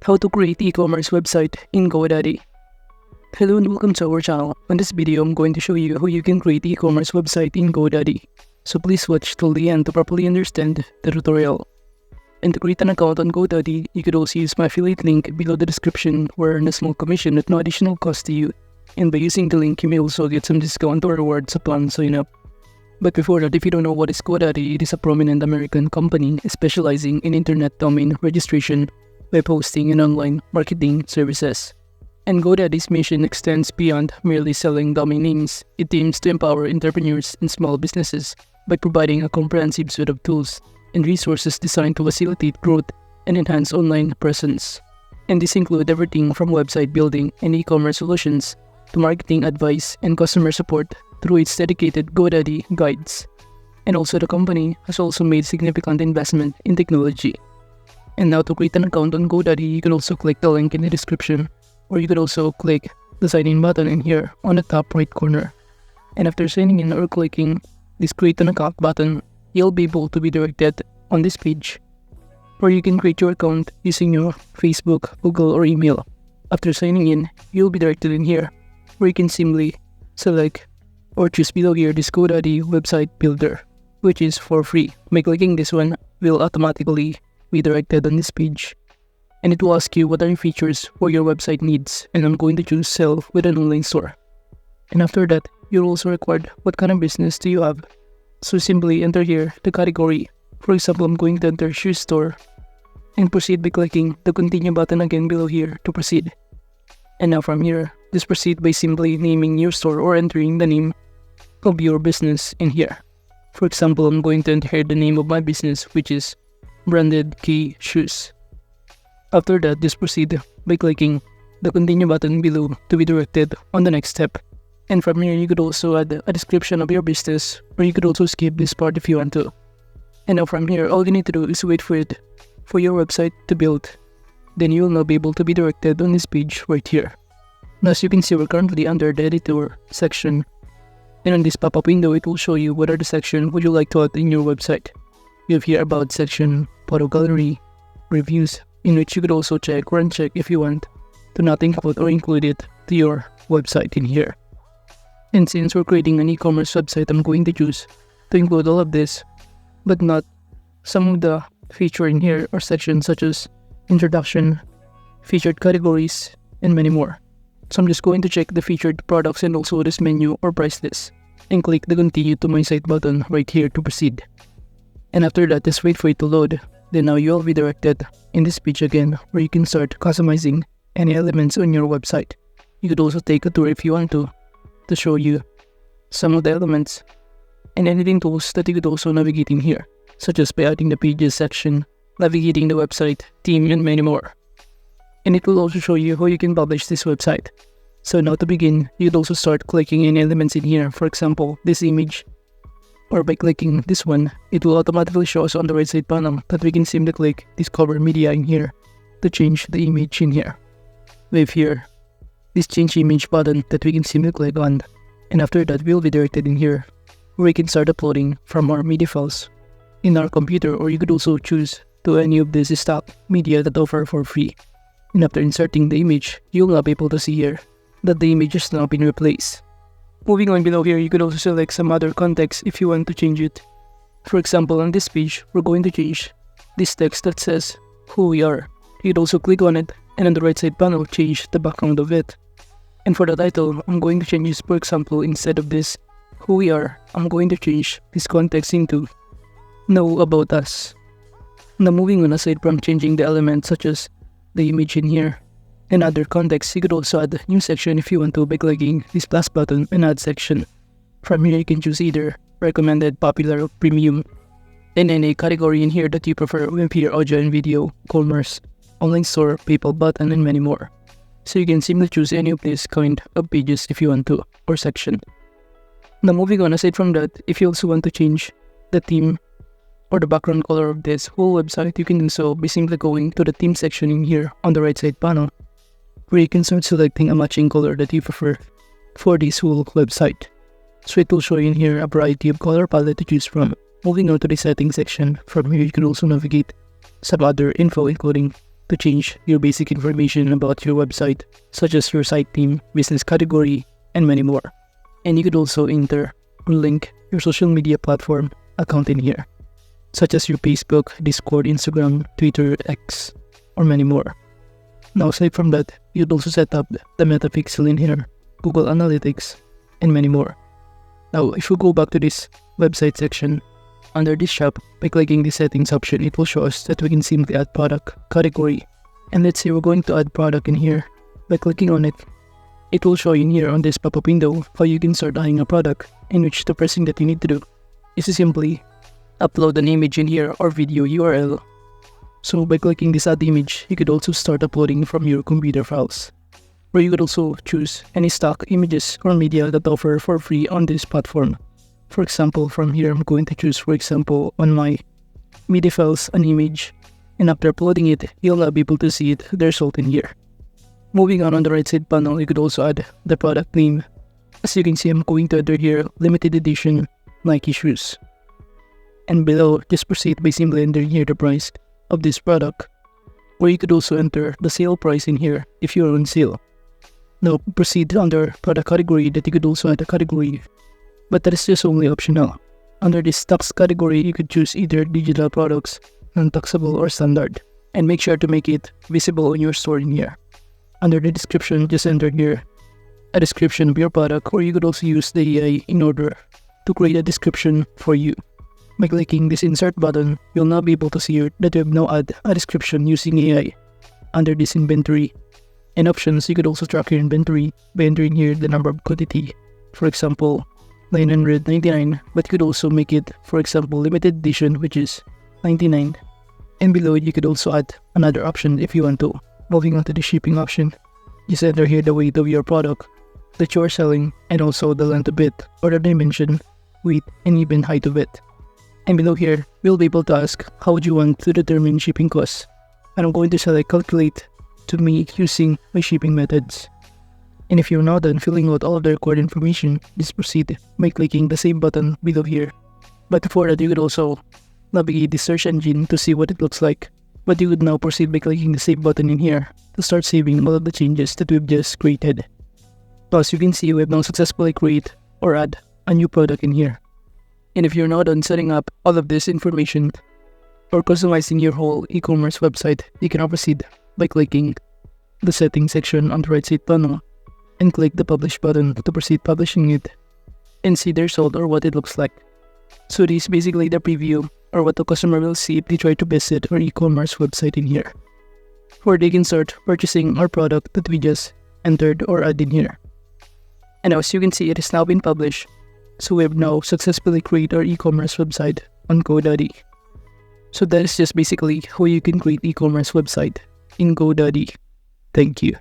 How to create e-commerce website in Godaddy. Hello and welcome to our channel. In this video, I'm going to show you how you can create e-commerce website in Godaddy. So please watch till the end to properly understand the tutorial. And to create an account on Godaddy, you could also use my affiliate link below the description where I earn a small commission at no additional cost to you. And by using the link, you may also get some discount or rewards upon sign up. But before that, if you don't know what is Godaddy, it is a prominent American company specializing in internet domain registration, web hosting, and online marketing services. And Godaddy's mission extends beyond merely selling domain names. It aims to empower entrepreneurs and small businesses by providing a comprehensive suite of tools and resources designed to facilitate growth and enhance online presence. And this includes everything from website building and e-commerce solutions to marketing advice and customer support through its dedicated Godaddy guides. And also the company has also made significant investment in technology. And now to create an account on Godaddy, you can also click the link in the description, or you could also click the sign in button in here on the top right corner. And after signing in or clicking this create an account button, you'll be able to be directed on this page, where you can create your account using your Facebook, Google, or email. After signing in, you'll be directed in here, where you can simply select or choose below here this Godaddy website builder, which is for free. By clicking this one, will automatically be directed on this page, and it will ask you what are your features for your website needs, and I'm going to choose sell with an online store. And after that, you're also required what kind of business do you have. So simply enter here the category. For example, I'm going to enter shoe store and proceed by clicking the continue button again below here to proceed. And now from here, just proceed by simply naming your store or entering the name of your business in here. For example, I'm going to enter here the name of my business, which is Branded Key Shoes. After that, just proceed by clicking the continue button below to be directed on the next step. And from here, you could also add a description of your business, or you could also skip this part if you want to. And now from here, all you need to do is wait for your website to build. Then you will now be able to be directed on this page right here. Now, as you can see, we're currently under the editor section. And on this pop-up window, it will show you what are the section would you like to add in your website. You have here about section, photo gallery, reviews, in which you could also check or uncheck if you want to not include or include it to your website in here. And since we're creating an e-commerce website, I'm going to choose to include all of this, but not some of the feature in here or sections such as introduction, featured categories, and many more. So I'm just going to check the featured products and also this menu or price list, and click the continue to my site button right here to proceed. And after that, just wait for it to load. Then now you'll be directed in this page again, where you can start customizing any elements on your website. You could also take a tour if you want to show you some of the elements and editing tools that you could also navigate in here, such as by adding the pages section, navigating the website, theme, and many more. And it will also show you how you can publish this website. So now to begin, you'd also start clicking any elements in here, for example, this image, or by clicking this one, it will automatically show us on the right side panel that we can simply click Discover Media in here to change the image in here. We have here this change image button that we can simply click on, and after that we'll be directed in here where we can start uploading from our media files in our computer, or you could also choose to any of this stock media that offer for free. And after inserting the image, you'll now be able to see here that the image has now been replaced. Moving on below here, you could also select some other context if you want to change it. For example, on this page, we're going to change this text that says who we are. You'd also click on it, and on the right side panel, change the background of it. And for the title, I'm going to change this, for example, instead of this who we are, I'm going to change this context into know about us. Now moving on, aside from changing the elements such as the image in here and other contexts, you could also add a new section if you want to by clicking this plus button and add section. From here, you can choose either recommended, popular, or premium, and any category in here that you prefer. We have here audio and video, commerce, online store, PayPal button, and many more. So you can simply choose any of these kind of pages if you want to, or section. Now moving on, aside from that, if you also want to change the theme or the background color of this whole website, you can do so by simply going to the theme section in here on the right side panel, where you can start selecting a matching color that you prefer for this whole website. So it will show you in here a variety of color palette to choose from. Moving on to the settings section, from here you can also navigate some other info including to change your basic information about your website, such as your site name, business category, and many more. And you could also enter or link your social media platform account in here, such as your Facebook, Discord, Instagram, Twitter, X, or many more. Now aside from that, you'd also set up the metapixel in here, Google Analytics, and many more. Now if we go back to this website section, under this shop, by clicking the settings option, it will show us that we can simply add product category. And let's say we're going to add product in here. By clicking on it, it will show you in here on this pop-up window how you can start adding a product, in which the first thing that you need to do is to simply upload an image in here or video URL. So by clicking this add image, you could also start uploading from your computer files. Or you could also choose any stock images or media that offer for free on this platform. For example, from here I'm going to choose, for example, on my media files an image, and after uploading it, you'll not be able to see the result in here. Moving on the right side panel, you could also add the product name. As you can see, I'm going to enter here limited edition Nike shoes. And below, just proceed by simply entering here the price of this product. Or you could also enter the sale price in here if you're on sale. Now proceed under product category, that you could also add a category, but that is just only optional. Under this tax category, you could choose either digital products, non-taxable, or standard, and make sure to make it visible on your store in here. Under the description, just enter here a description of your product, or you could also use the AI in order to create a description for you. By clicking this insert button, you'll now be able to see that you have now add a description using AI. Under this inventory and options, you could also track your inventory by entering here the number of quantity. For example, 999, but you could also make it, for example, limited edition, which is 99. And below it, you could also add another option if you want to. Moving on to the shipping option, just enter here the weight of your product that you are selling, and also the length of it, or the dimension, weight, and even height of it. And below here, we'll be able to ask how would you want to determine shipping costs. And I'm going to select calculate to me using my shipping methods. And if you're now done filling out all of the required information, just proceed by clicking the save button below here. But before that, you could also navigate the search engine to see what it looks like. But you would now proceed by clicking the save button in here to start saving all of the changes that we've just created. So as you can see, we have now successfully created or add a new product in here. And if you're now done setting up all of this information or customizing your whole e-commerce website, you can now proceed by clicking the settings section on the right side panel and click the publish button to proceed publishing it and see the result or what it looks like. So this is basically the preview or what the customer will see if they try to visit our e-commerce website in here, where they can start purchasing our product that we just entered or added in here. And as you can see, it has now been published. So we have now successfully created our e-commerce website on Godaddy. So that is just basically how you can create e-commerce website in Godaddy. Thank you.